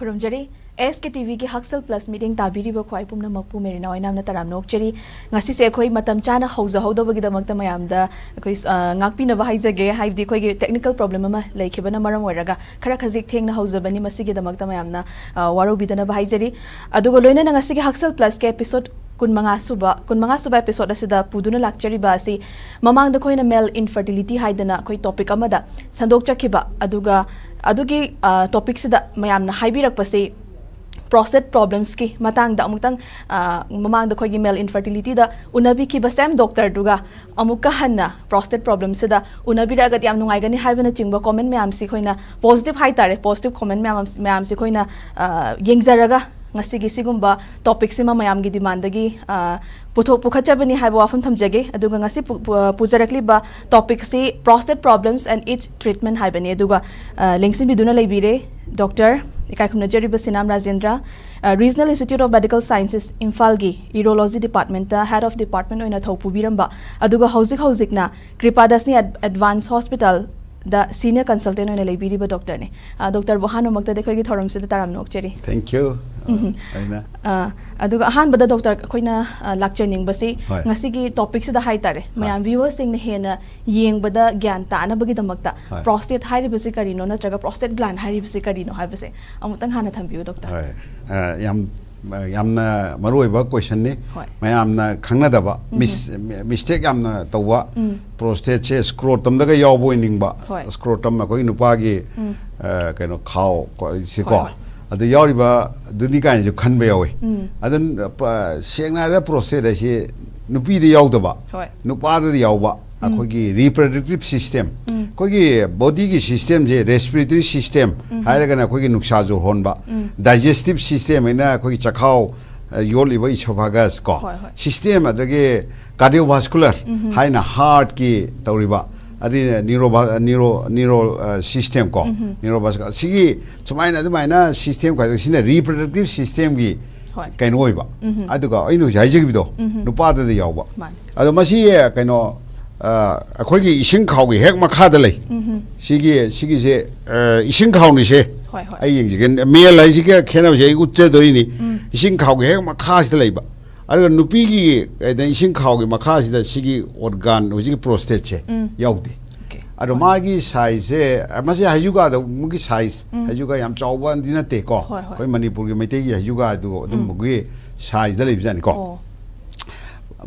खुरुमजरी SKTV की हक्सल plus meeting ताबीरीबा ख्वाई पुमना मकपु मेरिना ओइनामना तराम नोकचरी ngasi se khoi matam chana hauza haudaबगी दमकता मयामदा khoi ngakpinaba haijage haibdi khoi gi technical problem ama laikhibana maram oiraga khara khajik thengna hauzabani masigi दमकता मयामना waro bidana ba haijari adugo loina ngasi gi hक्सल plus के episode कुनमंगा सुबा episode असida puduna lakchari ba asi mamang da khoina male infertility haidana khoi topic amada sandok chakhiba aduga adugi topic sida mayamna haibirak pase prostate problems ki matang da amutang mamang da khoigi male infertility da unabi ki basam doctor duga amuka hanna prostate problems da unabi ra gati am nungai gani haibana chingba comment mayam si khoina positive hai tare positive comment mayam si khoina yengzaraga ngasi gi sigumba topic sima mayam gi demand gi puthok pukhatchabani haiba wafam thamjage aduga ngasi pujarakli ba topic si prostate problems and its treatment haibani aduga lengsin biduna leibire doctor Ikaikumna Jeriba Sinam Rajendra, Regional Institute of Medical Sciences, Imphal-gi, Urology Department, Head of Department oina Thopubiramba, aduga hauzik-hauzikna, Kripadasni Advanced Hospital, the Senior Consultant oina leibiriba doctor ne. Dr. Bohano Magta dekhoigi thoram sida taram nokcheri. Thank you. Aduga ahan bada doctor koina lecture ningbasi ngasigi topic sida hai tare. Mayam viewers sing ne hena yengbada gyan taana bagi damakta. Prostate hairibasi karino natraga prostate gland hairibasi karino haibase. Amutang hana thambiu doctor. Yamna maruiba question ni mayamna khangnadaba mistake yamna tawwa prostate che scrotum daga yawbo iningba scrotum ma koi nupa gi kaino khaw siko adu yawriba duni kan ju khanba yawe adan sengna da prostate asi nupi de yawdaba nupa da yawba akogi reproductive system kogi body ki system je respiratory system hairagana kogi nuksa jo honba digestive system ina kogi chakhao yol iba esophagus ko system adage cardiovascular haina heart ki tawriba adi neuro system ko neurovascular sigi chumaina adumaina system ko sina reproductive system gi kaino oiba aduga ainu jaijigbido nupa da yawba adu masi kaino akhoi ising khaw gi hek makha da lei sigi se ising khaw ni se ai yeng mel lai sigi khena je utte doi ni ising khaw gi hek makha da lei ba ar nupi gi da ising khaw gi makha da sigi organ hoji prostate che yaudi aro ma gi size ma se hayuga da mugi size hayuga yam chawba dina te ko koi manipur gi meite gi hayuga du mugi size da lei bijani ko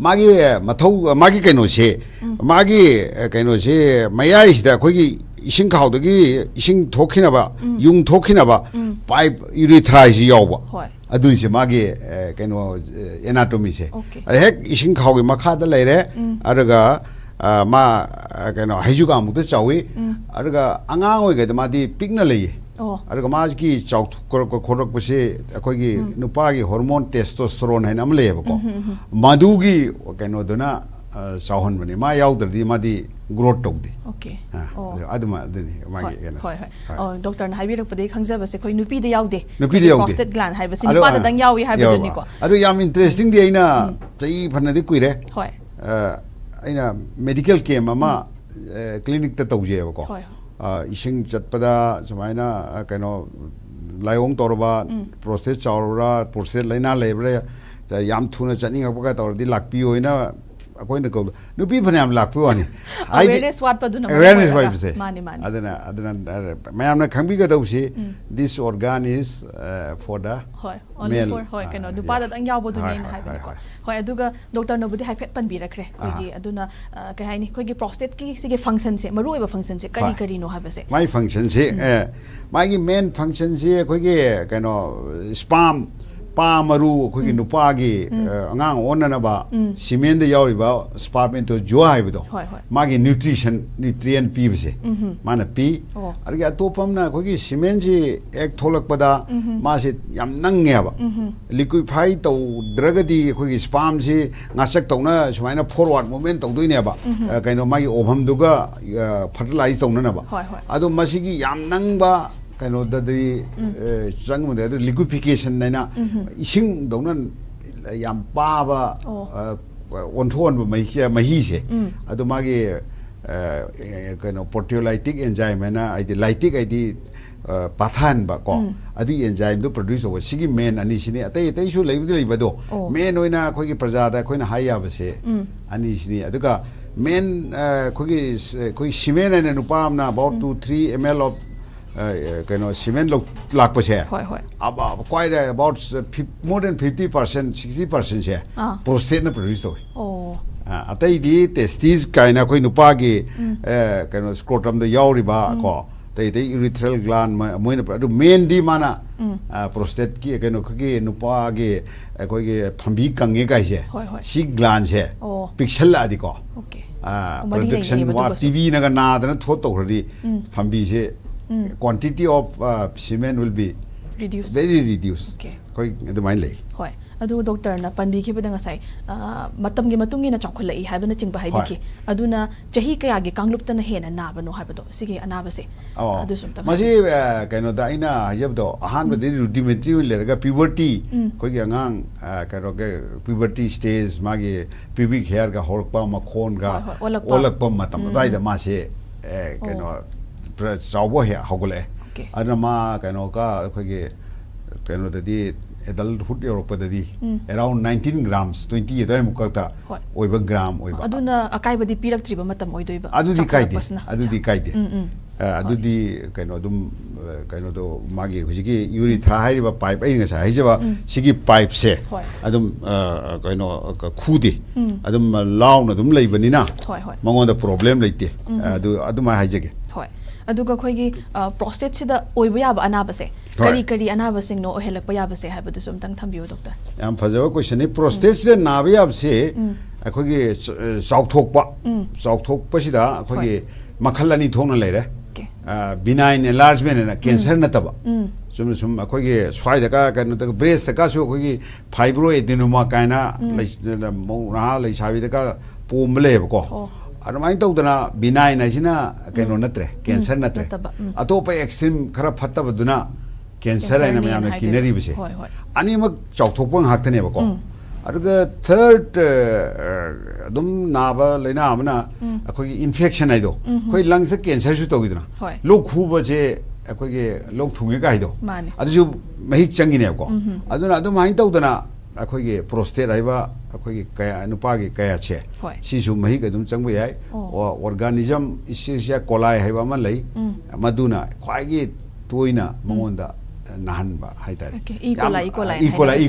magi mathau magi kaino se magi kaino se mayai sida khogi ising khawdagi ising thokhina ba yung thokhina ba pipe urethra ji yawba adu se magi kaino anatomy se hek ising khawgi makha da leire araga ma kaino hajuga mu da chawi araga angang oi ga ma di pikna leiye araga ma ki chaw khorak pase akhoi nupa gi hormone testosterone hain am leba ko madu gi kaino duna sahon bani ma yaudri ma di growth tawdi okay aduma deni ma gi hoi doctor na haibirak pade khangja base khoi nupi de yaude prostate gland hai base nupa da dang yawi hai biduni ko adu yam interesting di aina chai phanna di kuire hoi aina medical camp ama clinic ta tawje ko ising chatpada sumaina kaino layong torba prostate chawra prostate laina lebre yam thuna chani ngapka tordi lakpi hoina akoina ko nupi phanam lakpi wani awareness wat paduna awareness wai se mani adana mayamna khangbi ga dawsi this organ is for the only for hoi kaino dupa da ang yawbo duni na hai ko hoi aduga doctor no budi haifet pan birakre kogi aduna kai haini kogi prostate ki sige function se maru eba function se kari no habase my function se my main function se kogi kaino sperm pa maru kogi nupa gi angang onna ba semen de yauriba sperm into jo haibido magi nutrient pi bise mana pi arga topam na kogi semen ji ek tholak pada ma se yam nange ba liquefy to dragadi kogi sperm ji ngasak tawna sumaina forward movement tawdoi ne ba kaino magi obham duga fertilize tawna na ba adu masigi yam nang ba kaino dadi chang mo de liquefaction naina ising dongna yam pa ba on thon ba mai se adu magi kano proteolytic enzyme na aidi lytic aidi pathan ba ko adi enzyme do produce over sigi main ani sini atai atai su lei ba do main oina khoi gi prajada khoi na haya ba se ani sini aduga main khoi cement na nupam na about 2-3 ml of kano cement lak pa se quite about more than 50% 60% se prostate na produce do atai di testis kaina khoi nupa gi kano scrotum da yauri ba ko tai urethral gland moina adu main di mana prostate ki kano ki nupa gi koi gi phambi kange kai se si gland se pixel la di ko production wa tv na ga na da thot to radi phambi se quantity of semen will be reduced very reduced koi adu main lei hoi adu doctor na panbi ke bada ngasai matam gi matungi na chokholai haibana chingba haibiki aduna chahi kaya gi kanglup ta na hena nabano haibado sigi anaba se adu sum ta masi kaino da ina hayabdo ahan badi rudimentary lerga puberty koi gi angang kaino ke puberty stage magi pubic hair ga horkpa makhon ga olakpa matam dai da ma se kaino chawbo he hogole adna ma kaino ka koi gi kaino da di adulthood Europe da di around 19 grams 20 da mukata oiba gram oiba aduna akai badi pirak triba matam oidoiba adudi kaide adudi kaino dum kaino do magi hujigi urethra haiba pipe ai ngasa haijaba sigi pipe se adum kaino khudi adum launa dum leibanina mangon da problem leite aduma haijage aduga khoigi prostate sida oiba yaba anaba se kari anaba sing no ohelak pa yaba se habadu sum tang thambiu doctor yam fajaba question ni prostate se nabi yab se khoigi chauthok sida khoigi makhal ani thongna leire benign enlargement na cancer na taba sum khoigi swai da ka no breast ka su khoigi fibroadenoma kaina ra leisabi da ka pomle ko adamai tawdana benign asina kaino natre cancer natre atopa extreme khara phatta baduna cancer aina mayam kineri bise ani mak chauthokpang haktane ba ko aduga third adum naba leina amna akoi infection aido koi lungs cancer su tawiduna lok khuba je akoi ge lok thunge ka aido adu mahik changine ko aduna adum hai tawdana akoi ge prostate aiba akoi kaya nupa gi kaya che si su mahi ga dum changbu yai organism Escherichia coli haiba ma lei maduna khwai gi toina mangonda nahan ba haita E.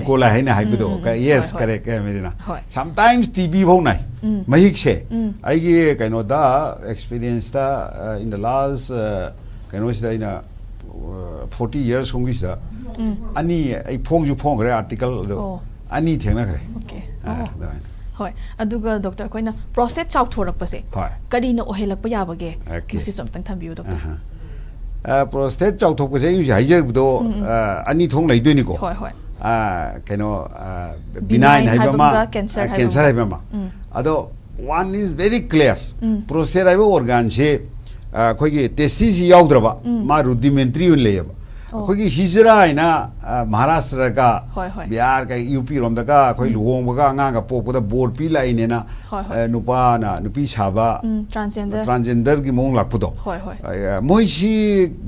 coli haina haibudo yes correct merina sometimes TB bhau nai mahik se ai gi kaino da experience ta in the last kaino sida ina 40 years hong gi sa ani ai phong gre article ani thengna gre hoi aduga doctor koina prostate chau thorak pase kari na ohelak pa yabage masi som tang thambiu doctor prostate chau thok pase yu haije do ani thong lai doi ni ko kaino benign haiba ma cancer haiba ma ado one is very clear prostate haiba organ se khoi gi testis yaudra ma rudimentary un leyaba khoi hijra ina Maharashtra ka Bihar ka UP rom da ka khoi luong ba nga ga pok da board pi lai ne na nupa na nupi chaba transgender gi mong lak pudo moi si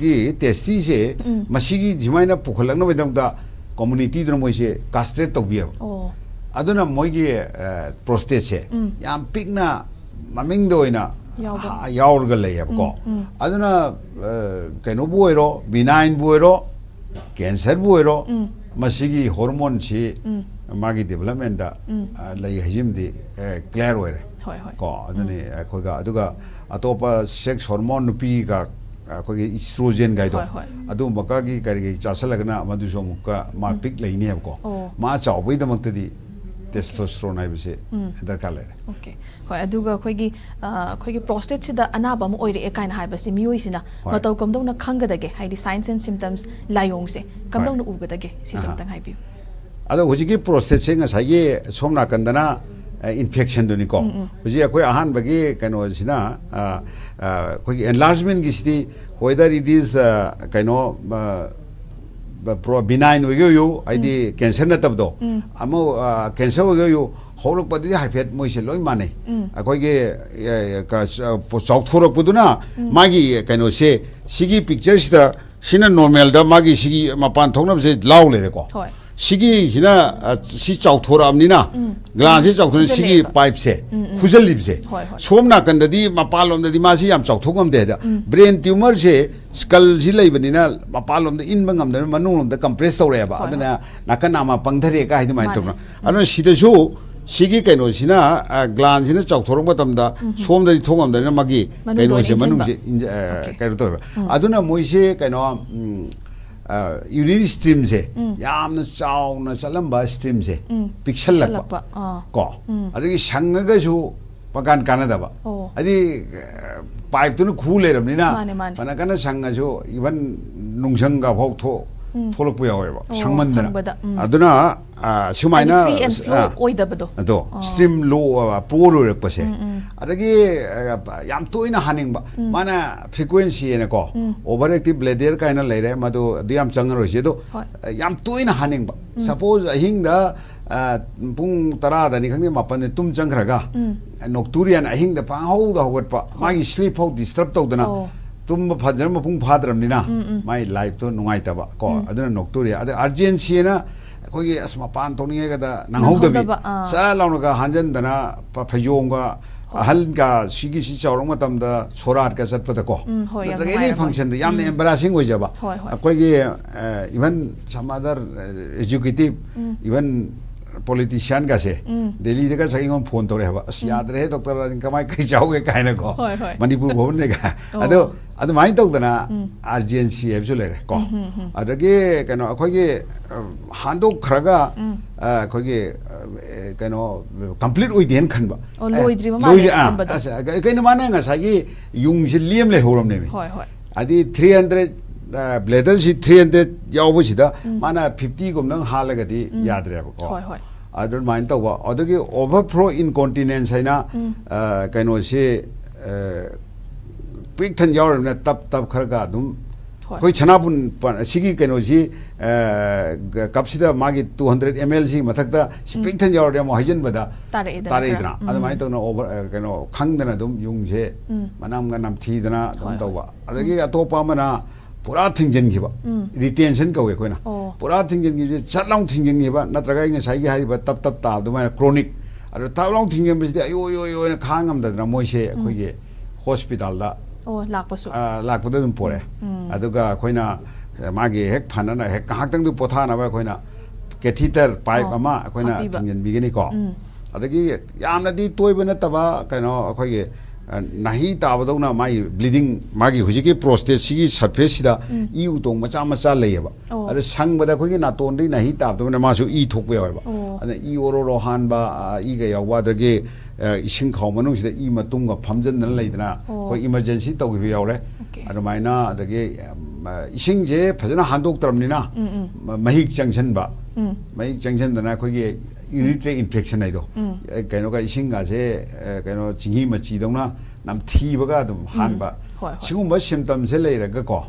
gi testi se masi gi jimai na pukhalak na bedam da community dro moi se castrate to bi aduna moi gi prostate se yam pik na maming do ina yaurga lei ko aduna kaino buero benign buero cancer buero masigi hormone si magi development da lei hajim di clear were ko aduni khoga aduga atopa sex hormone nupi ga khogi estrogen ga do adu maka gi kari chasalagna madu so mukka ma pik lei ne ko ma chawbai da makta di testosterone ai bise darkar lere okay hoi aduga khoigi prostate sida anaba mo oire e kaina haibasi mioi sina matau kamdong na khangadage haidi signs and symptoms layong se kamdong na ugadage si somtang haibi ado hojiki prostate se nga saye somna kandana infection doni ko hoji akoi ahan bagi kaino sina khoi enlargement gi sti whether it is kaino benign oigo aidi cancer na tabdo amo cancer oigo horok padi haifet moise loi mane akoi ge chok thorok puduna magi kaino se sigi picture sida sina normal da magi sigi mapan thongnam se law le ko sigi sina si chok thora amnina glass se chok thon sigi pipe se khujal lip se somna kandadi mapalom da di masi yam chok thongam de da brain tumor se skull si lai banina mapalom da in bangam da manung da compress tore ba adana nakana ma pangdhare ka hidu mai tona anu sida jo sigi kaino sina gland sina chok thorong batam da som da thongam da magi kaino se manung se kaino to aduna moise kaino urinary stream se yamna chauna chalamba stream se pixel lakpa ko adigi sangaga su pakan kanada ba adi pipe tu khu le ramnina pana kana sanga jo even nungsanga phok tho tholok pu yawe ba sangmandana aduna sumaina free and flow oidabado ado stream low pour rak se adagi yam toina haning ba mana frequency ene ko overactive bladder kaina leire madu diam changro se do yam toina haning ba suppose ahing da pung tara da ni khangde mapan tum changraga nocturian ahing da pang ho da hogat pa magi sleep ho disturb tawdana tum phajram pung phadram ni na mai life to nungai ta ba ko aduna nocturia ada urgency na koi asma pan to ni ga da nang ho da bi sa launa ga hanjan dana pa phayong ga ahal ga sigi si chawrong matam da sorat ka sat pa da ko any function da yam embarrassing ho jaba koi ge even some other executive even politician ka se Delhi ka sa ingom phone tore haba as yaad rahe doctor kamai kai jauge kaina ko Manipur bhavan ne ka adu mai tok dana urgency absolute re ko adage kano khoi ge hando khraga khoi ge kano complete oi den khan ba loidri ma ma khan ba kaino mana nga sa gi yung si liem le horom ne adi 300 bladder si 300 yawo sida mana 50 gum nang halaga di yadre ba ko adun main to ba adagi overflow incontinence haina kaino se pik than yaw na tap kharga dum koi chanapun sigi kaino si kapsida magi 200 ml si mathakta pik than yaw mo hajen bada tare idna adu main to na over kaino khangdana dum yung se manam ga nam thi dana dum to ba adagi atopa mana pura thingjen gi ba retention ka we ko na pura thingjen gi chatlong thingjen gi ba natraga nge sai gi hari ba tap ta du ma chronic ar tablong thingjen bi yo na khangam da na moise khoi ge hospital da lakpa da dum pore aduga khoina magi hek phanana hek haktang du potha na ba khoina catheter pipe ama khoina thingjen bi geni ko adagi yamna di toibana taba kaino khoi ge nahi tabadona mai bleeding magi hujiki prostate sigi surface sida i utong macha leyaba are sangbada khogi naton ri nahi tabadona masu i thokbe yaba ana i oro han ba i ga yawa dage ising khaw manung sida i matung ga phamjan nan leidana khoi emergency tawgi yawre adu maina dage ising je phajana handok taramnina mahik junction ba mahik junction dana khogi urinary infection ai do kaino ga ising ga se kaino chingi machi dongna nam thi baga dum han ba singum ba symptom se leira ga ko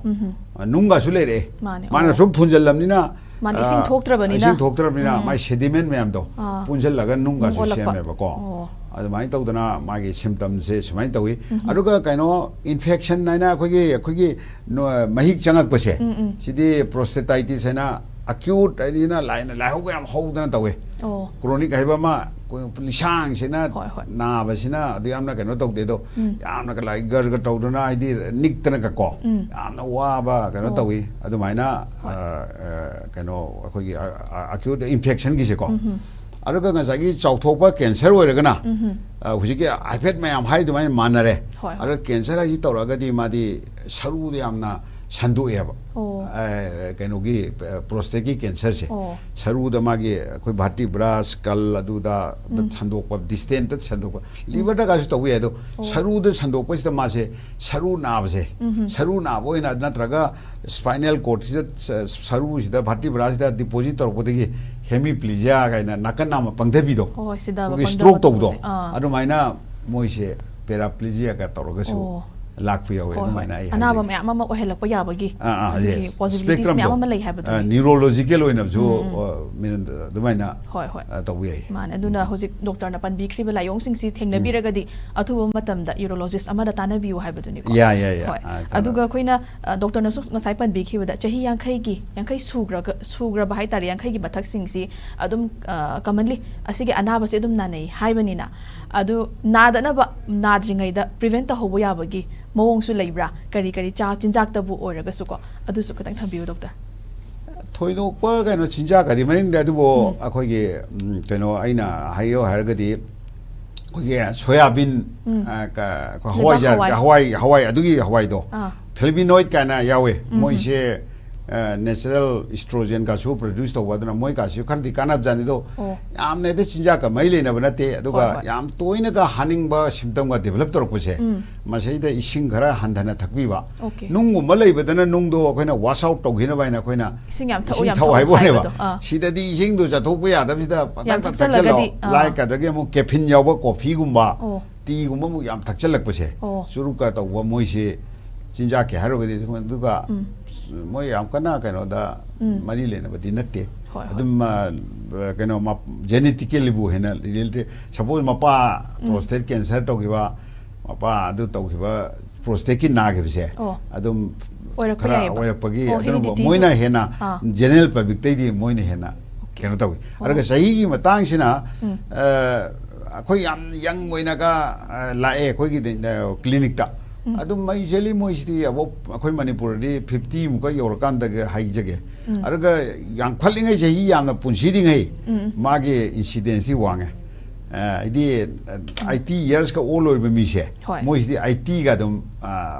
nunga su leire mana sum phunjal lamnina man ising thoktrabani mai sediment mem do punjal laga nunga su sem ba ko adu mai to dana magi symptom se smai tawi aduga kaino infection naina khogi mahik changak pa se sidi prostatitis na acute idina line la ho gam ho dana tawe chronic haiba ma lisang sina na ba sina adu amna kaino tok de do amna ka lai gar ga to dana idi nik tana ka ko amna wa ba kaino tawi adu maina kaino khogi acute infection gi se ko aduga nga sagi chawthokpa cancer oiragana hujiki aipet mayam haidu mai manare adu cancer ai toraga di madi saru de amna sandu eba kaino gi prostate cancer se saru da magi koi vertebra skull adu da sandokpa distant sandokpa liver da ga su tawi edo saru da sandokpa sta ma se saru na ba se saru na boina natraga spinal cord saru sida vertebra sida deposit torpodegi hemiplegia kaina nakana ma pangdebi do stroke to do adu maina moise paraplegia ka toroga su ꯂꯥꯛꯄ ꯌꯥꯎꯋꯦ ꯑꯗꯨꯃꯥꯏꯅ ꯑꯩ ꯑꯅꯥꯕ ꯃꯌꯥꯝ ꯑꯃ ꯑꯣꯏꯍꯜꯂꯛꯄ ꯌꯥꯕꯒꯤ possibilities ꯃꯌꯥꯝ ꯑꯃ ꯂꯩ ꯍꯥꯏꯕꯗꯣ ꯅ꯭ꯌꯨꯔꯣꯂꯣꯖꯤꯀꯦꯜ ꯑꯣꯏꯅꯁꯨ ꯑꯗꯨꯃꯥꯏꯅ ꯇꯧꯕ ꯌꯥꯏ ꯃꯥꯅꯦ ꯑꯗꯨꯅ ꯍꯧꯖꯤꯛ ꯗꯣꯛꯇꯔꯅ ꯄꯟꯕꯤꯈ꯭ꯔꯤꯕ ꯂꯥꯏꯑꯣꯡꯁꯤꯡꯁꯤ ꯊꯦꯡꯅꯕꯤꯔꯒꯗꯤ ꯑꯊꯨꯕ ꯃꯇꯝꯗ ꯌꯨꯔꯣꯂꯣꯖꯤꯁ ꯑꯃꯗ ꯇꯥꯟꯅꯕꯤꯌꯨ ꯍꯥꯏꯕꯗꯨꯅꯤꯀꯣ ꯍꯣꯏ ꯑꯗꯨꯒ ꯑꯩꯈꯣꯏꯅ ꯗꯣꯛꯇꯔꯅꯁꯨ ꯉꯁꯥꯏ ꯄꯟꯕꯤꯈꯤꯕꯗ ꯆꯍꯤ 50 ꯁꯨꯈ꯭ꯔꯕ ꯍꯥꯏꯇꯥꯔꯦ 50ꯒꯤ ꯃꯊꯛꯁꯤꯡꯁꯤ ꯑꯗꯨꯝ ꯀꯃꯟꯂꯤ ꯑꯁꯤꯒꯤ ꯑꯅꯥꯕꯁꯤ ꯑꯗꯨꯝ ꯅꯥꯅꯩ ꯍꯥꯏꯕꯅꯤꯅ ꯑꯗꯨ ꯅꯥꯗꯅꯕ ꯅꯥꯗ꯭ꯔꯤꯉꯩꯗ ꯄ꯭ꯔꯤꯚꯦꯟ ꯇꯧꯍꯧꯕ ꯌꯥꯕꯒꯤ ꯃꯑꯣꯡꯁꯨ ꯂꯩꯕ꯭ꯔꯥ ꯀꯔꯤ ꯀꯔꯤ ꯆꯤꯟꯖꯥꯛꯇꯕꯨ ꯑꯣꯏꯔꯒꯁꯨꯀꯣ ꯑꯗꯨꯁꯨ ꯈꯤꯇꯪ ꯊꯝꯕꯤꯌꯨ ꯗꯣꯛꯇꯔ ꯊꯣꯏꯗꯣꯛꯄ ꯀꯩꯅꯣ ꯆꯤꯟꯖꯥꯛꯀꯗꯤ ꯃꯅꯤꯡꯗ ꯑꯗꯨꯕꯨ ꯑꯩꯈꯣꯏꯒꯤ ꯀꯩꯅꯣ ꯑꯩꯅ ꯍꯥꯏꯌꯣ ꯍꯥꯏꯔꯒꯗꯤ ꯑꯩꯈꯣꯏꯒꯤ ꯁꯣꯌꯥꯕꯤꯟ ꯍꯋꯥꯏ ꯑꯗꯨꯒꯤ ꯍꯋꯥꯏꯗꯣ ꯐ꯭ꯂꯦꯚꯤꯅꯣꯏꯗ ꯀꯥꯏꯅ ꯌꯥꯎꯋꯦ ꯃꯣꯏꯁꯦ ꯅꯦꯆꯔꯦꯜ ꯏꯁꯇ꯭ꯔꯣꯖꯦꯟꯒꯁꯨ ꯄ꯭ꯔꯣꯗ꯭ꯌꯨꯁ ꯇꯧꯕ ꯑꯗꯨꯅ ꯃꯣꯏꯒꯁꯨ ꯈꯔꯗꯤ ꯀꯥꯟꯅꯕꯖꯥꯠꯅꯤꯗꯣ ꯌꯥꯝꯅ ꯆꯤꯟꯖꯥꯛꯀ ꯃꯔꯤ ꯂꯩꯅꯕ ꯅꯠꯇꯦ ꯑꯗꯨꯒ ꯌꯥꯝ ꯇꯣꯏꯅꯒ ꯍꯥꯅꯤꯡꯕ ꯁꯤꯝꯇꯝꯒ ꯗꯦꯚꯦꯂꯞ ꯇꯧꯔꯛꯄꯁꯦ ꯃꯁꯤꯗ ꯏꯁꯤꯡ ꯈꯔ ꯍꯟꯊꯅ ꯊꯛꯄꯤꯕ ꯅꯨꯡꯒꯨꯝꯕ ꯂꯩꯕꯗꯅ ꯅꯨꯡꯗꯣ ꯑꯩꯈꯣꯏꯅ ꯋꯥꯁ ꯑꯥꯎꯠ ꯇꯧꯈꯤꯅꯕ ꯍꯥꯏꯅ ꯑꯩꯈꯣꯏꯅ ꯏꯁꯤꯡ ꯊꯛꯎ ꯍꯥꯏꯕꯅꯦꯕ ꯁꯤꯗꯗꯤ ꯏꯁꯤꯡꯗꯣ ꯆꯠꯊꯣꯛꯄ ꯌꯥꯗꯕꯁꯤꯗ ꯊꯛꯆꯜꯂꯣ ꯂꯥꯏꯛ ꯑꯗꯒꯤ ꯑꯃꯨꯛ ꯀꯦꯐꯤꯟ ꯌꯥꯎꯕ ꯀꯣꯐꯤꯒꯨꯝꯕ ꯇꯤꯒꯨꯝꯕ ꯑꯃꯨꯛ ꯌꯥꯝ ꯊꯛꯆꯜꯂꯛꯄꯁꯦ ꯆꯨꯔꯨꯞꯀ ꯇꯧꯕ ꯃꯣꯏꯁꯦ ꯆꯤꯟꯖꯥꯛꯀꯤ ꯍꯥꯏꯔꯨꯔꯒꯗꯤ ꯑꯗꯨꯒ ꯃꯣꯏ ꯌꯥꯝ ꯀꯟꯅ ꯀꯩꯅꯣꯗ ꯃꯔꯤ ꯂꯩꯅꯕꯗꯤ ꯅꯠꯇꯦ ꯑꯗꯨꯝ ꯀꯩꯅꯣ ꯖꯦꯅꯦꯇꯤꯀꯦꯜꯂꯤꯕꯨ ꯍꯦꯟꯅ ꯁꯄꯣꯖ ꯃꯄꯥ ꯄ꯭ꯔꯣꯁꯇꯦꯠ ꯀꯦꯟꯁꯔ ꯇꯧꯈꯤꯕ ꯃꯄꯥ ꯑꯗꯨ ꯇꯧꯈꯤꯕ ꯄ꯭ꯔꯣꯁꯇꯦꯠꯀꯤ ꯅꯥꯈꯤꯕꯁꯦ ꯑꯗꯨꯝ ꯈꯔ ꯑꯣꯏꯔꯛꯄꯒꯤ ꯑꯗꯨꯅ ꯃꯣꯏꯅ ꯍꯦꯟꯅ ꯖꯦꯅꯔꯦꯜ ꯄꯕ꯭ꯂꯤꯛꯇꯩꯗꯤ ꯃꯣꯏꯅ ꯍꯦꯟꯅ ꯀꯩꯅꯣ ꯇꯧꯏ ꯑꯗꯨꯒ ꯆꯍꯤꯒꯤ ꯃꯇꯥꯡꯁꯤꯅ ꯑꯩꯈꯣꯏ ꯌꯥꯝ ꯌꯪ ꯑꯣꯏꯅꯒ ꯂꯥꯛꯑꯦ ꯑꯩꯈꯣꯏꯒꯤ ꯀ꯭ꯂꯤꯅꯤꯛꯇ ꯑꯗꯨꯝ ꯃꯩꯖꯂꯤ ꯃꯣꯏꯁꯤꯗꯤ ꯑꯕꯣꯞ ꯑꯩꯈꯣꯏ ꯃꯅꯤꯄꯨꯔꯗꯤ 50 ꯃꯨꯛꯀ ꯌꯧꯔꯀꯥꯟꯗꯒ ꯍꯥꯏꯖꯒꯦ ꯑꯗꯨꯒ ꯌꯥꯝꯈꯠꯂꯤꯉꯩ ꯆꯍꯤ ꯌꯥꯝꯅ ꯄꯨꯟꯁꯤꯔꯤꯉꯩ ꯃꯥꯒꯤ ꯏꯟꯁꯤꯗꯦꯟꯁꯤ ꯋꯥꯡꯉꯦ ꯍꯥꯏꯗꯤ 80 ꯏꯌꯔꯁꯀ ꯑꯣꯜ ꯑꯣꯏꯕ ꯃꯤꯁꯦ ꯃꯣꯏꯁꯤꯗꯤ 80ꯒ ꯑꯗꯨꯝ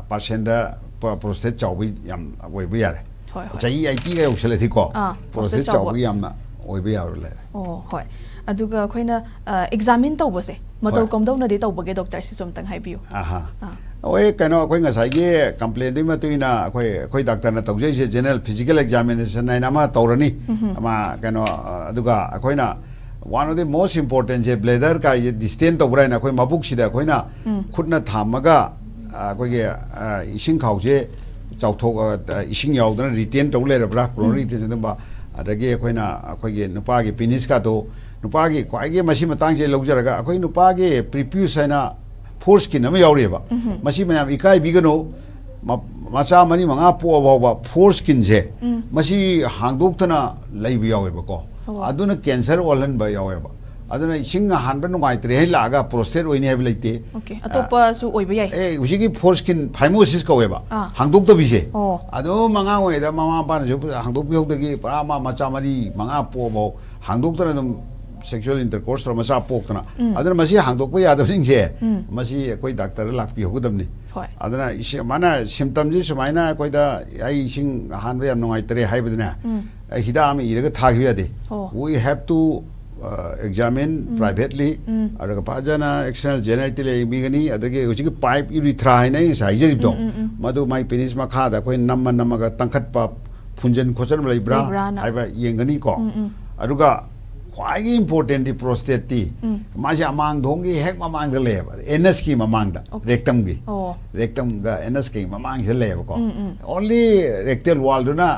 ꯄꯥꯔꯁꯦꯟꯗ ꯄ꯭ꯔꯣꯁꯇꯦꯠ ꯆꯥꯎꯕ ꯌꯥꯝ ꯑꯣꯏꯕ ꯌꯥꯔꯦ ꯆꯍꯤ 80ꯒ ꯌꯧꯁꯜꯂꯗꯤꯀꯣ ꯄ꯭ꯔꯣꯁꯇꯦꯠ ꯆꯥꯎꯕ ꯌꯥꯝꯅ ꯑꯣꯏꯕ ꯌꯥꯔꯣ ꯂꯩꯔꯦ ꯍꯣꯏ ꯑꯗꯨꯒ ꯑꯩꯈꯣꯏꯅ ꯑꯦꯛꯖꯥꯃꯤꯟ ꯇꯧꯕꯁꯦ ꯃꯇꯧ ꯀꯝꯗꯧꯅꯗꯤ ꯇꯧꯕꯒꯦ ꯗꯣꯛꯇꯔ ꯁꯤꯁꯨ ꯑꯝꯇꯪ ꯍꯥꯏꯕꯤꯌꯨ ꯍꯣꯏ ꯀꯩꯅꯣ ꯑꯩꯈꯣꯏ ꯉꯁꯥꯏꯒꯤ ꯀꯝꯄ꯭ꯂꯦꯟꯗꯨꯒꯤ ꯃꯇꯨꯡ ꯏꯟꯅ ꯑꯩꯈꯣꯏ ꯗꯥꯛꯇꯔꯅ ꯇꯧꯖꯩꯁꯦ ꯖꯦꯅꯔꯦꯜ ꯐꯤꯖꯤꯀꯦꯜ ꯑꯦꯛꯖꯥꯃꯤꯅꯦꯁꯟ ꯍꯥꯏꯅ ꯑꯃ ꯇꯧꯔꯅꯤ ꯑꯃ ꯀꯩꯅꯣ ꯑꯗꯨꯒ ꯑꯩꯈꯣꯏꯅ ꯋꯥꯟ ꯑꯣꯐ ꯗꯤ ꯃꯣꯁ ꯏꯝꯄꯣꯔꯇꯦꯟꯁꯦ ꯕ꯭ꯂꯦꯗꯔ ꯀꯥꯏꯁꯦ ꯗꯤꯁꯇꯦꯟ ꯇꯧꯕ꯭ꯔꯥ ꯍꯥꯏꯅ ꯑꯩꯈꯣꯏ ꯃꯕꯨꯛꯁꯤꯗ ꯑꯩꯈꯣꯏꯅ ꯈꯨꯠꯅ ꯊꯥꯝꯃꯒ ꯑꯩꯈꯣꯏꯒꯤ ꯏꯁꯤꯡ ꯈꯥꯎꯁꯦ ꯏꯁꯤꯡ ꯌꯥꯎꯗꯅ ꯔꯤꯇꯦꯟ ꯇꯧ ꯂꯩꯔꯕ꯭ꯔꯥ ꯀ꯭ꯂꯣꯔꯤꯟ ꯔꯤꯇꯦꯟꯁꯟ ꯑꯗꯨꯝꯕ ꯑꯗꯒꯤ ꯑꯩꯈꯣꯏꯒꯤ ꯅꯨꯄꯥꯒꯤ ꯄꯤꯅꯤꯁꯀꯥꯗꯣ ꯅꯨꯄꯥꯒꯤ ꯈ꯭ꯋꯥꯏꯒꯤ ꯃꯁꯤ ꯃꯇꯥꯡꯁꯦ ꯂꯧꯖꯔꯒ ꯑꯩꯈꯣꯏ ꯅꯨꯄꯥꯒꯤ ꯄ꯭ꯔꯤꯄ꯭ꯌꯨꯁ ꯍꯥꯏꯅ ꯐꯣꯔ ꯁ꯭ꯀꯤꯟ ꯑꯃ ꯌꯥꯎꯔꯤꯑꯕ ꯃꯁꯤ ꯃꯌꯥꯝ ꯏꯀꯥꯏꯕꯤꯒꯅꯨ ꯃꯆꯥ 4-5 ꯄꯣꯛꯑ ꯐꯥꯎꯕ ꯐꯣꯔ ꯁ꯭ꯀꯤꯟꯁꯦ ꯃꯁꯤ ꯍꯥꯡꯗꯣꯛꯇꯅ ꯂꯩꯕ ꯌꯥꯎꯋꯦꯕꯀꯣ ꯑꯗꯨꯅ ꯀꯦꯟꯁꯔ ꯑꯣꯜꯍꯟꯕ ꯌꯥꯎꯋꯦꯕ ꯑꯗꯨꯅ ꯏꯁꯤꯡ ꯍꯥꯟꯕ ꯅꯨꯡꯉꯥꯏꯇ꯭ꯔꯦ ꯍꯥꯏ ꯂꯥꯛꯑꯒ ꯄ꯭ꯔꯣꯁꯇꯦꯠ ꯑꯣꯏꯅꯤ ꯍꯥꯏꯕ ꯂꯩꯇꯦ ꯑꯇꯣꯞꯄꯁꯨ ꯑꯣꯏꯕ ꯌꯥꯏ ꯍꯧꯖꯤꯛꯀꯤ ꯐꯣꯔ ꯁ꯭ꯀꯤꯟ ꯐꯥꯏꯃꯣꯁꯤꯁ ꯀꯧꯋꯦꯕ ꯍꯥꯡꯗꯣꯛꯇꯕꯤꯁꯦ ꯑꯗꯨꯝ ꯑꯉꯥꯡ ꯑꯣꯏꯔꯤꯉꯩꯗ ꯃꯃꯥ ꯃꯄꯥꯅꯁꯨ ꯍꯥꯡꯗꯣꯛꯄꯤꯍꯧꯗꯒꯤ ꯄꯨꯔꯥ ꯃꯆꯥ 4-5 ꯄꯣꯛꯑꯐꯥꯎ ꯍꯥꯡꯗꯣꯛꯇꯅ ꯑꯗꯨꯝ ꯁꯦꯛꯁꯨꯋꯦꯜ ꯏꯟꯇꯔꯀꯣꯔꯁ ꯇꯧꯔ ꯃꯆꯥ ꯄꯣꯛꯇꯅ ꯑꯗꯨꯅ ꯃꯁꯤ ꯍꯥꯡꯗꯣꯛꯄ ꯌꯥꯗꯕꯁꯤꯡꯁꯦ ꯃꯁꯤ ꯑꯩꯈꯣꯏ ꯗꯥꯛꯇꯔꯗ ꯂꯥꯛꯄꯤꯍꯧꯒꯗꯕꯅꯤ ꯑꯗꯨꯅ ꯃꯥꯅ ꯁꯤꯝꯇꯝꯁꯤ ꯁꯨꯃꯥꯏꯅ ꯑꯩꯈꯣꯏꯗ ꯑꯩ ꯏꯁꯤꯡ ꯍꯥꯟꯕ ꯌꯥꯝ ꯅꯨꯡꯉꯥꯏꯇ꯭ꯔꯦ ꯍꯥꯏꯕꯗꯨꯅꯦ ꯍꯤꯗꯥꯛ ꯑꯃ ꯏꯔꯒ ꯊꯥꯈꯤꯕ ꯌꯥꯗꯦ we help to examine privately ꯑꯗꯨꯒ ꯐꯖꯅ external genetics ꯂꯩꯕꯤꯒꯅꯤ ꯑꯗꯒꯤ ꯍꯧꯖꯤꯛꯀꯤ ꯄꯥꯏꯞ ꯌꯨꯔꯤꯊ꯭ꯔꯥ ꯍꯥꯏꯅ ꯑꯩ ꯉꯁꯥꯏ ꯍꯥꯏꯖꯔꯤꯕꯗꯣ ꯃꯗꯨ ꯃꯥꯏ ꯄꯦꯅꯤꯁ ꯃꯈꯥꯗ ꯑꯩꯈꯣꯏ ꯅꯝꯃꯒ ꯇꯪꯈꯠꯄ ꯐꯨꯟꯖꯟ ꯈꯣꯠꯆꯟꯕ ꯂꯩꯕ꯭ꯔꯥ ꯍꯥꯏꯕ ꯌꯦꯡꯒꯅꯤꯀꯣ ꯑꯗꯨꯒ ꯈ꯭ꯋꯥꯏꯒꯤ ꯏꯝꯄꯣꯔꯇꯦꯟꯗꯤ ꯄ꯭ꯔꯣꯁꯇꯦꯠꯇꯤ ꯃꯥꯁꯦ ꯑꯃꯥꯡꯊꯣꯡꯒꯤ ꯍꯦꯛ ꯃꯃꯥꯡꯗ ꯂꯩꯌꯦꯕ ꯑꯦꯅꯁꯀꯤ ꯃꯃꯥꯡꯗ ꯔꯦꯛꯇꯝꯒ ꯑꯦꯅꯁꯀꯤ ꯃꯃꯥꯡꯁꯤꯗ ꯂꯩꯌꯦꯕꯀꯣ ꯑꯣꯟꯂꯤ ꯔꯦꯛꯇꯦꯜ ꯋꯥꯜꯗꯨꯅ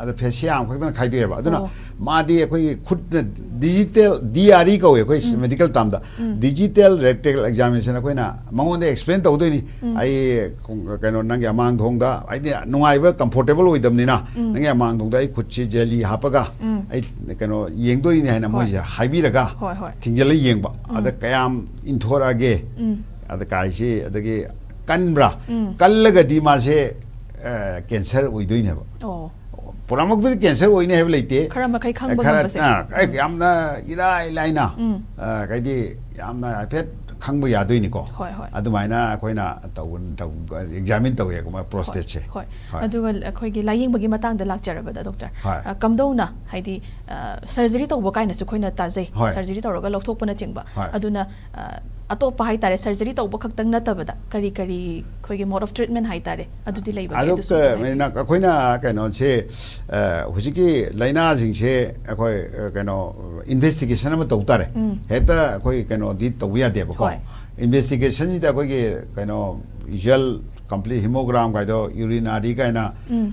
ꯑꯗ ꯐꯦꯁꯤꯌꯥ ꯑꯃꯈꯛꯇꯪ ꯈꯥꯏꯗꯣꯛꯑꯦꯕ ꯑꯗꯨꯅ ꯃꯥꯗꯤ ꯑꯩꯈꯣꯏꯒꯤ ꯈꯨꯠꯅ ꯗꯤꯖꯤꯇꯦꯜ DRE ꯀꯧꯋꯦ ꯑꯩꯈꯣꯏ ꯃꯦꯗꯤꯀꯦꯜ ꯇꯥꯝꯗ ꯗꯤꯖꯤꯇꯦꯜ ꯔꯦꯛꯇꯦꯜ ꯑꯦꯛꯖꯥꯃꯤꯅꯦꯁꯟ ꯑꯩꯈꯣꯏꯅ ꯃꯉꯣꯟꯗ ꯑꯦꯛꯁꯄ꯭ꯂꯦꯟ ꯇꯧꯗꯣꯏꯅꯤ ꯑꯩ ꯀꯩꯅꯣ ꯅꯪꯒꯤ ꯑꯃꯥꯡꯊꯣꯡꯗ ꯍꯥꯏꯗꯤ ꯅꯨꯡꯉꯥꯏꯕ ꯀꯝꯐꯣꯔꯇꯦꯕꯜ ꯑꯣꯏꯗꯕꯅꯤ나 ꯅꯪꯒꯤ ꯑꯃꯥꯡꯊꯣꯡꯗ ꯑꯩ ꯈꯨꯠꯁꯤ ꯖꯦꯂꯤ ꯍꯥꯞꯄꯒ ꯑꯩ ꯀꯩꯅꯣ ꯌꯦꯡꯗꯣꯏꯅꯤ ꯍꯥꯏꯅ ꯃꯣꯏꯁꯦ ꯍꯥꯏꯕꯤꯔꯒ ꯊꯤꯡꯖꯤꯜꯂ ꯌꯦꯡꯕ ꯑꯗ ꯀꯌꯥꯝ ꯏꯟꯊꯣꯔꯛꯑꯒꯦ ꯑꯗ ꯀꯥꯏꯁꯤ ꯑꯗꯒꯤ ꯀꯟꯕ꯭ꯔꯥ ꯀꯜꯂꯒꯗꯤ ꯃꯥꯁꯦ ꯀꯦꯟꯁꯔ ꯑꯣꯏꯗꯣꯏꯅꯦꯕ ꯄꯨꯔꯥꯃꯛꯇꯗꯤ ꯀꯦꯟꯁꯔ ꯑꯣꯏꯅꯤ ꯍꯥꯏꯕ ꯂꯩꯇꯦ ꯈꯔ ꯃꯈꯩ ꯈꯪꯕ ꯉꯝꯕꯁꯦ ꯌꯥꯝꯅ ꯏꯔꯥꯏ ꯂꯥꯏꯅ ꯍꯥꯏꯗꯤ ꯌꯥꯝꯅ ꯍꯥꯏꯐꯦꯠ ꯈꯪꯕ ꯌꯥꯗꯣꯏꯅꯤꯀꯣ ꯑꯗꯨꯃꯥꯏꯅ ꯑꯩꯈꯣꯏꯅ ꯑꯦꯛꯖꯥꯃꯤꯟ ꯇꯧꯋꯦ ꯄ꯭ꯔꯣꯁꯇꯦꯠꯁꯦ ꯑꯗꯨꯒ ꯑꯩꯈꯣꯏꯒꯤ ꯂꯥꯌꯦꯡꯕꯒꯤ ꯃꯇꯥꯡꯗ ꯂꯥꯛꯆꯔꯕꯗ ꯗꯣꯛꯇꯔ ꯀꯝꯗꯧꯅ ꯍꯥꯏꯗꯤ ꯁꯔꯖꯔꯤ ꯇꯧꯕ ꯀꯥꯏꯅꯁꯨ ꯑꯩꯈꯣꯏꯅ ꯇꯥꯖꯩ ꯁꯔꯖꯔꯤ ꯇꯧꯔꯒ ꯂꯧꯊꯣꯛꯄꯅꯆꯤꯡꯕ ꯑꯗꯨꯅ ꯑꯇꯣꯞꯄ ꯍꯥꯏꯇꯥꯔꯦ ꯁꯔꯖꯔꯤ ꯇꯧꯕ ꯈꯛꯇꯪ ꯅꯠꯇꯕꯗ ꯀꯔꯤ ꯑꯩꯈꯣꯏꯒꯤ ꯃꯣड ꯑꯣꯐ ꯇ꯭ꯔꯤꯠꯃꯦꯟ ꯍꯥꯏꯇꯥꯔꯦ ꯑꯗꯨꯗꯤ ꯂꯩꯕꯒꯦ ꯑꯩꯈꯣꯏꯅ ꯀꯩꯅꯣꯁꯦ ꯍꯧꯖꯤꯛꯀꯤ ꯂꯥꯏꯅꯥꯁꯤꯡꯁꯦ ꯑꯩꯈꯣꯏ ꯀꯩꯅꯣ ꯏꯟꯚꯦꯁꯇꯤꯒꯦꯁꯟ ꯑꯃ ꯇꯧ ꯇꯥꯔꯦ ꯍꯦꯛꯇ ꯑꯩꯈꯣꯏ ꯀꯩꯅꯣꯗꯤ ꯇꯧꯕ ꯌꯥꯗꯦꯕꯀꯣ ꯏꯟꯚꯦꯁꯇꯤꯒꯦꯁꯟꯁꯤꯗ ꯑꯩꯈꯣꯏꯒꯤ ꯀꯩꯅꯣ ꯌꯨꯖꯨꯋꯦꯜ complete hemogram kai do urinary kai na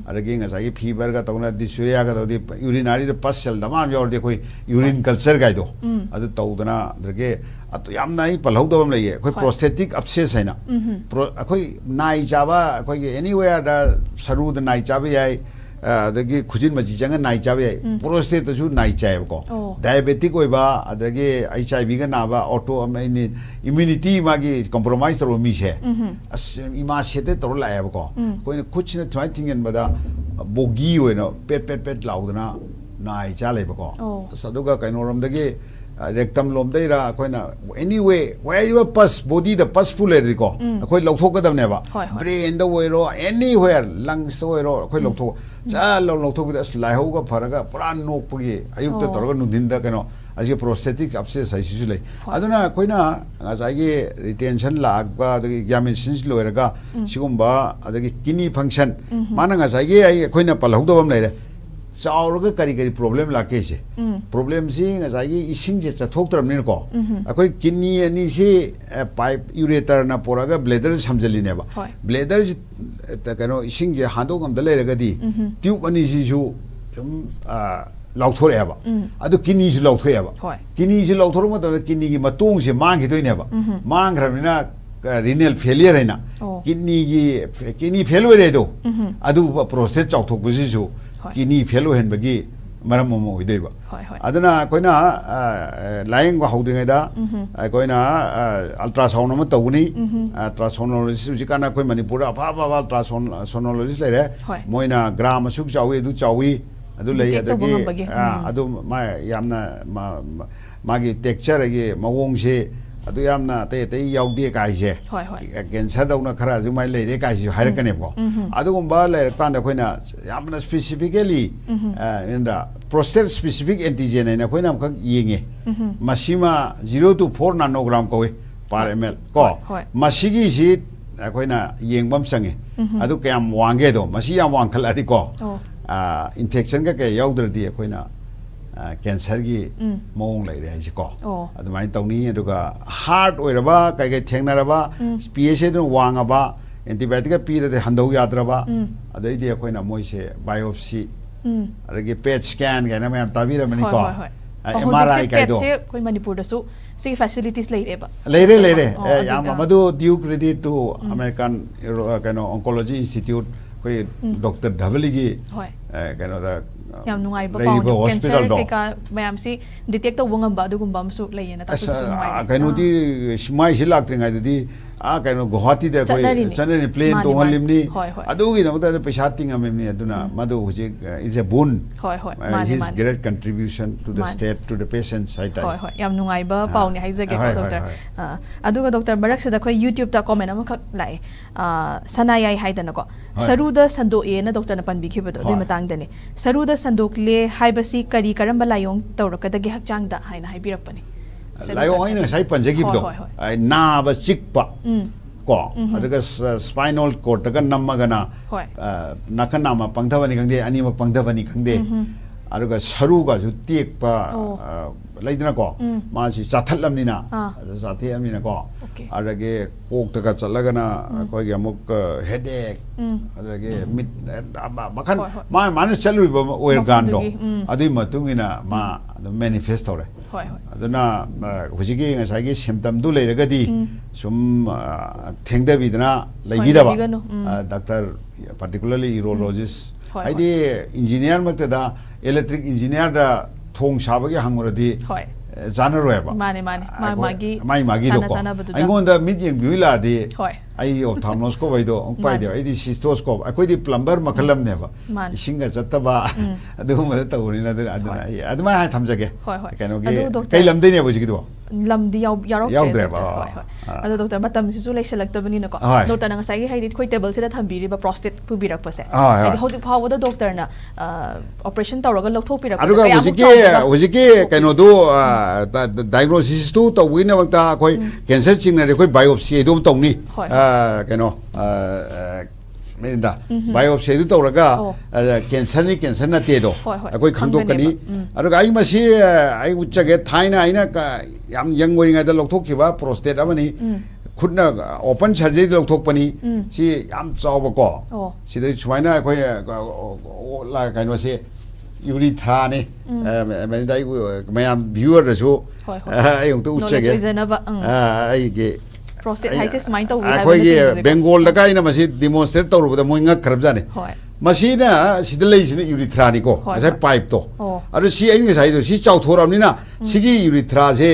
adagi ngasai fever ga tawna dysuria ga do urinary pus cell damam yor de koi urine culture kai do adu tawdana adagi atu yamna I palhau do bam lei koi prosthetic abscess haina koi nai jaba koi anywhere da saru da nai jaba yai adagi khujin maji janga nai jaba yai prostate su nai chai ko diabetic oi ba adagi HIV ga na ba auto immunity magi compromise ro mi se as ima sete to la ya ko koi kuch na thwai tingen bada bogi oi no pet laudana nai cha le ko saduga kaino rom dagi rectum lom dai ra koi na anyway where pus body the pus full er ko koi lokthok ka dam ne ba brain da oi ro anywhere lungs oi ro koi lokthok cha lokthok da slai ho ga pharaga pura nok pagi ayuk ta torga nudin da kano as prosthetic abscess ai su lai aduna koi na asai retention lag ba the examinations loiraga sigumba adagi kidney function manang asai ai koi na palhok da bam lai re chauraga kari problem la ke se problem si ngasai ising je chathok tram ni ko akoi kidney ani si pipe ureter na poraga bladder samjali ne ba bladder ta kano ising je hando gam da le raga di tube ani si su sum lauthore ba adu kidney su lauthore ba kidney su lauthor ma ta kidney gi matong se mang gi doi ne ba mang gramina renal failure haina kidney failure re do adu prostate chauthok bu si su kini fellow hen bagi maram mo idei ba adana koina lying go houding da koina ultrasound ma tawni ultrasoundologist ji kana koi manipur apha ultrasoundologist le re moina gram suk chawi du chawi adu lei adagi adu ma yamna magi texture gi mawong se adu yamna te yaudi kai je cancer dauna khara ju mai leide kai ju haira kane ko adu gumba le kan da koina yamna specifically inda prostate specific antigen na koina am khak yenge masima 0 to 4 nanogram ko per ml ko masigi si koina yengbam sange adu kayam wange do masi yam wang khala di ko infection ka ke yaudra di koina cancer gi mong lai re ji ko adumai tawni aduga heart oiraba kai thengnaraba pH do wangaba antibiotic pi re handau yadraba adai di koina moise biopsy adagi PET scan ga na mayam tabira mani ko MRI kai do koi manipur da su si facilities lai re ba leire yam madu due credit to American oncology institute koi Dr. Dhavali gi kano da yam nungai ba paw cancer ke ka mayam si detect to wangam ba du gum bam su lai na ta su nungai kano di smai silak tringai di kano Guwahati da koi chanani plane to halimni adu gi na ta paisa tinga memni aduna madu huji is a boon his great contribution to the state to the patients sai tai yam nungai ba paw ni haije ge doctor adu ga doctor barak se da koi YouTube ta comment am khak lai sanayai haidana ko saruda sando e na doctor na panbi khiba do de matang dani saruda sandokle haibasi kari karamba layong tawrakadagi hakchang da haina haibirak pani layong aina sai panjagi do na ba chikpa ko adaga spinal cord ga namagana nakana ma pangthabani khangde ani mak pangthabani khangde aduga saru ga ju tekpa laidna ko ma si chathalamni na sathe amni na ko adage kok ta ga chalagana koi ge amuk headache adage mit makan ma manus chalu ba oil gando adui matungina ma manifest ore aduna hujigi ngasai ge symptom du leiragadi sum thengdabidna leibidaba doctor particularly urologist haidi engineer makta da electric engineer da thong sabagi hanguradi jana roeba magi magi do ko ai ngonda mid yeng biula de ai ophthalmoscope ai do pai de ai di cystoscope ai koi di plumber makalam ne ba isinga jatta ba adu ma ta uri na aduna aduma ha thamjage kaino ge kai lamde ne boji do lamdi yarok adu doctor matam sisu lai select bani na ko doctor na ngasai haidi khoi table se da thambiri ba prostate pubirak pa se ai hojik phawo da doctor na operation tawraga lokthok pirak aduga hojiki kaino do diagnosis tu to win wakta koi cancer ching na koi biopsy do tongni kaino menda biopsy du tawraga cancer na te do koi khangdok kani aduga ai masi ai uchage thaina aina yam yang wori nga da lokthok kiba prostate amani खुदना open surgery लौथोकपनी सी याम चावबको सिदे सुमाइना अखोय ला काइनो से यूरिथ्रा ने मैंने दाई मयाम व्यूअर रसो आयं तो उच्चगे आई के prostate माइन तो अखोय ये बेंगोल लगा इना मसी डेमोन्स्ट्रेट तौरबदा मोइंगा खरब जाने मसीना सिद लेसिना यूरिथ्रा निको ऐसा पाइप तो अरु सी आइन गसाइ तो सी चाउथोरमनिना सिगी यूरिथ्रा से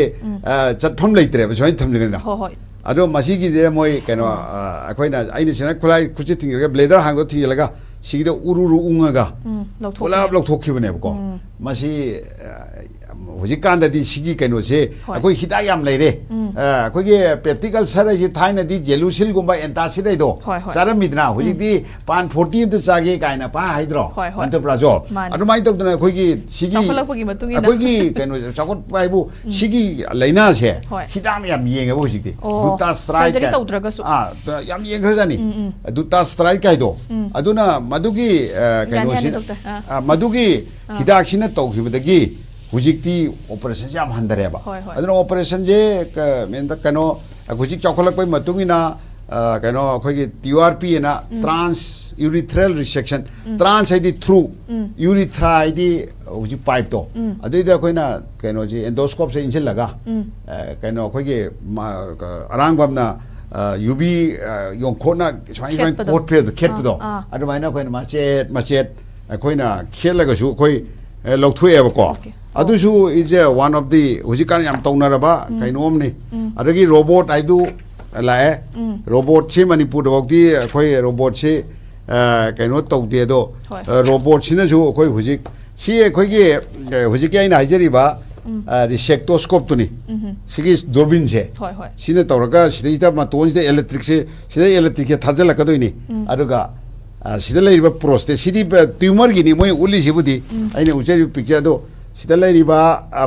चटफम लेतरे बसोइ थमलिगना अदो मसी की जे मोय कनो अखोइना आइना सिना खुलाई खुचि थिंगगा ब्लेडर हांगदो थियलगा सिगिदा उरुरु उंगागा पुलाब लौथोखिबनेबको मसी हुजिकांददी सिगी कनो से अखोइ हिदा याम लेरे अखोइगे पेप्टिकल सर जे थाइनादी जेलुसिल गुंबा एंटासिडे दो सारमिदना हुजिदी पान 40 द चागे काइना पा हाइद्रो अंतप्राजोल अदुमाइ तकदना अखोइगी सिगी अखोइगी कनो चाकोट पाइबु सिगी लेना से हिदा याम येंगे हुजिदी दुता स्ट्राइक याम येंग्रजानी दुता स्ट्राइक काइदो अदुना मदुगी कनो से मदुगी हिदाक्सिना तौखिबदगी हुजिक्ति ऑपरेशन से हंदरेबा अदुना ऑपरेशन जे मेन द कनो हुजिक चौखलक मतुगिना कनो अखोगी TURP ना ट्रांस यूरिथ्रल रिसेक्शन ट्रांस है थ्रू यूरिथ्रा है हुजिक पाइप तो अदुइदा अखोइना कनो जे एंडोस्कोप से इंजिन लगा कनो अखोगी अरांगबमना यूबी योंखोना स्वाइ कोट पे खेतपदो अदुमाइना अखोइना मचेत अखोइना खेलगसु अखोइ लौथुएबको अदुसु इज वन ऑफ द हुजिकान याम तौनरबा कैनोमनी अदगी रोबोट आइदु लाए रोबोट से मणिपुर दवक्ति अखोइ रोबोट से कैनो तौदे दो रोबोट सिनसु अखोइ हुजिक सी अखोइगे हुजिके आइना हाइजरिबा रिसेक्टोस्कोप तुनी सिगी दूरबीन से सिने तौरगा सिदैता मतोनसिदे इलेक्ट्रिक से सिदै इलेक्ट्रिक के थाजलकदोइनी अदुगा सिदा लेरिबा प्रोस्टेट सिदी ट्यूमर गिनी मोय उली सिबुदी आइने उचेरि पिक्चर दो सिदा लेरिबा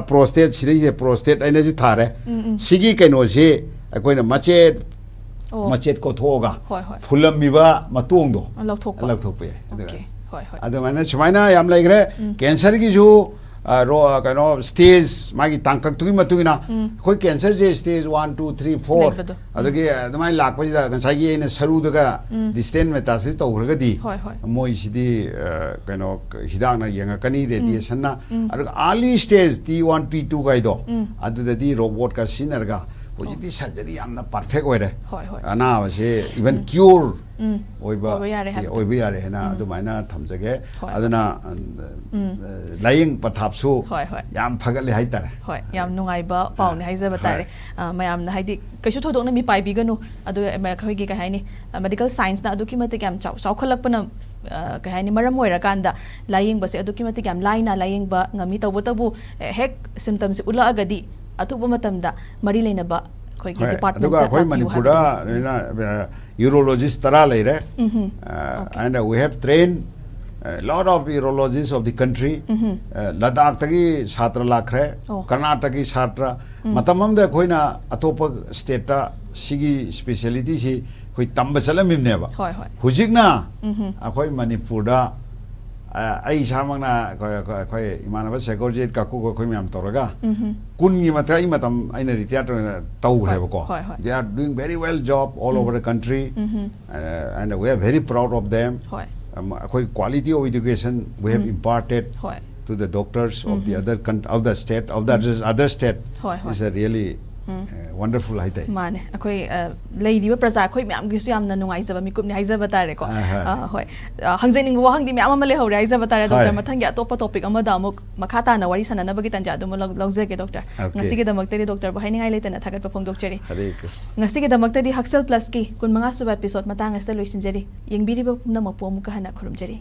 प्रोस्टेट सिदै से प्रोस्टेट आइने जि थारे सिगी कैनो से अखोइना मचेट को थोगा फुलमिबा मतोंदो लौथोकपे अदो माने सुमाइना याम लेग्रे कैंसर की जो रो कनो स्टेज मागी तांकक तुगी मतुगिना कोई कैंसर जे स्टेज 1 2 3 4 अदगे अदमाइ लाकपजिदा गसागी ने सरुदगा डिस्टेंस मेटासिस तौरगदी मोइसिदी कनो हिदांगना यंगकनी रेडिएशन ना अदगा अर्ली स्टेज T1 T2 गाइदो अदुददी रोबोट का सिनरगा होजिदी सर्जरी यामना परफेक्ट ओइरे अना बसे इवन क्यूर ओइबा यारे है ना अदुमाइना थमजगे अदुना लाइंग पथापसु याम फगले हाइतारे होय याम नुंगाइबा पाउने हाइजबा तारे मयामना हाइदि कैसु थोदोंना मी पाइबिगनु अदु खैगे काय हाइनि मेडिकल साइंस ना अदुकी मते याम चाउखलकपना काय हाइनि मरम ओइराकांदा लाइंग बसे अदुकी मते याम लाइना लाइंग बा ngami तबु हेक सिम्पटम्स उलागदी अथुबा मतमदा मरी लेनबा खोइगे डिपार्टमेंट अदुगा खोइ Manipura urologist tara leire and we have trained a lot of urologists of the country Ladakh tagi chhatra lakhre Karnataka ki chhatra matamam da khoina atopa state ta sigi specialty si khoi tamba chalamim ne ba hujikna akhoi manipur da ai samangna khoi imanaba psychologist ka ku khoi myam toraga kun gi matai matam aina retire tau heba ko they are doing very well job all over the country and we are very proud of them khoi quality of education we have imparted to the doctors of the other state of the other state is a really wonderful hai tai mane akoi leidiba praja khoi myam gi su yamna nungai jaba mi kupni haijaba tare ko hoi hangjening wa hangdi myam amale hore haijaba tare doctor mathang ya topa topic amada amuk makhata na wari sanana bagi tanja dum logje ke doctor ngasi ge damak tari doctor ba hainingai leitena thagat pa phong doctor ngasi ge damak tari Huxel Plus ki 15 sub episode matang asta loisin jeri yengbiri ba namapom ka hana khurum jeri